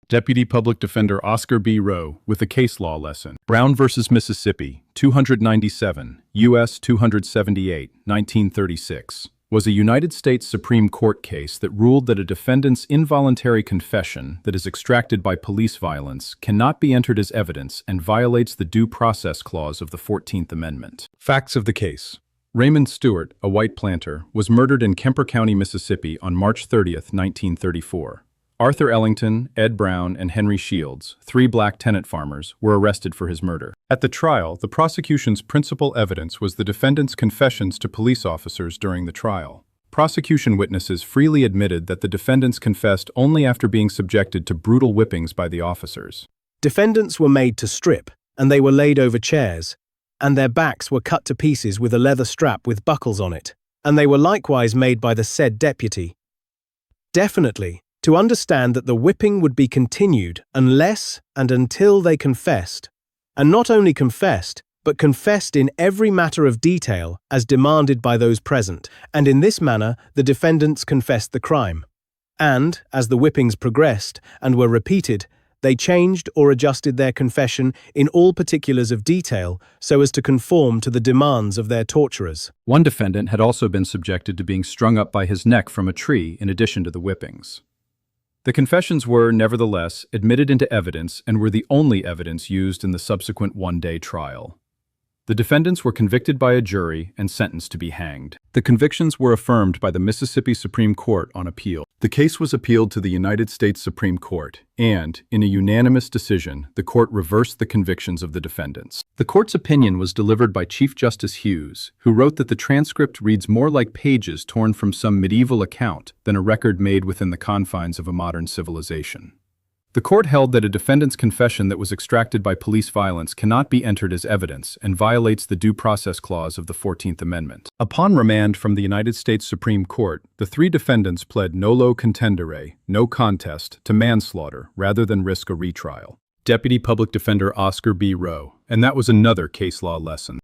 Deputy Public Defender Oscar B. Rowe with a case law lesson. Brown v. Mississippi, 297, U.S. 278, 1936, was a United States Supreme Court case that ruled that a defendant's involuntary confession that is extracted by police violence cannot be entered as evidence and violates the Due Process Clause of the 14th Amendment. Facts of the case. Raymond Stewart, a white planter, was murdered in Kemper County, Mississippi on March 30, 1934. Arthur Ellington, Ed Brown, and Henry Shields, three black tenant farmers, were arrested for his murder. At the trial, the prosecution's principal evidence was the defendant's confessions to police officers during the trial. Prosecution witnesses freely admitted that the defendants confessed only after being subjected to brutal whippings by the officers. Defendants were made to strip, and they were laid over chairs, and their backs were cut to pieces with a leather strap with buckles on it, and they were likewise made by the said deputy. Definitely, to understand that the whipping would be continued unless and until they confessed, and not only confessed, but confessed in every matter of detail as demanded by those present, and in this manner the defendants confessed the crime. And, as the whippings progressed and were repeated, they changed or adjusted their confession in all particulars of detail so as to conform to the demands of their torturers. One defendant had also been subjected to being strung up by his neck from a tree in addition to the whippings. The confessions were, nevertheless, admitted into evidence and were the only evidence used in the subsequent one-day trial. The defendants were convicted by a jury and sentenced to be hanged. The convictions were affirmed by the Mississippi Supreme Court on appeal. The case was appealed to the United States Supreme Court, and, in a unanimous decision, the court reversed the convictions of the defendants. The court's opinion was delivered by Chief Justice Hughes, who wrote that the transcript reads more like pages torn from some medieval account than a record made within the confines of a modern civilization. The court held that a defendant's confession that was extracted by police violence cannot be entered as evidence and violates the Due Process Clause of the 14th Amendment. Upon remand from the United States Supreme Court, the three defendants pled nolo contendere, no contest, to manslaughter rather than risk a retrial. Deputy Public Defender Oscar B. Rowe, and that was another case law lesson.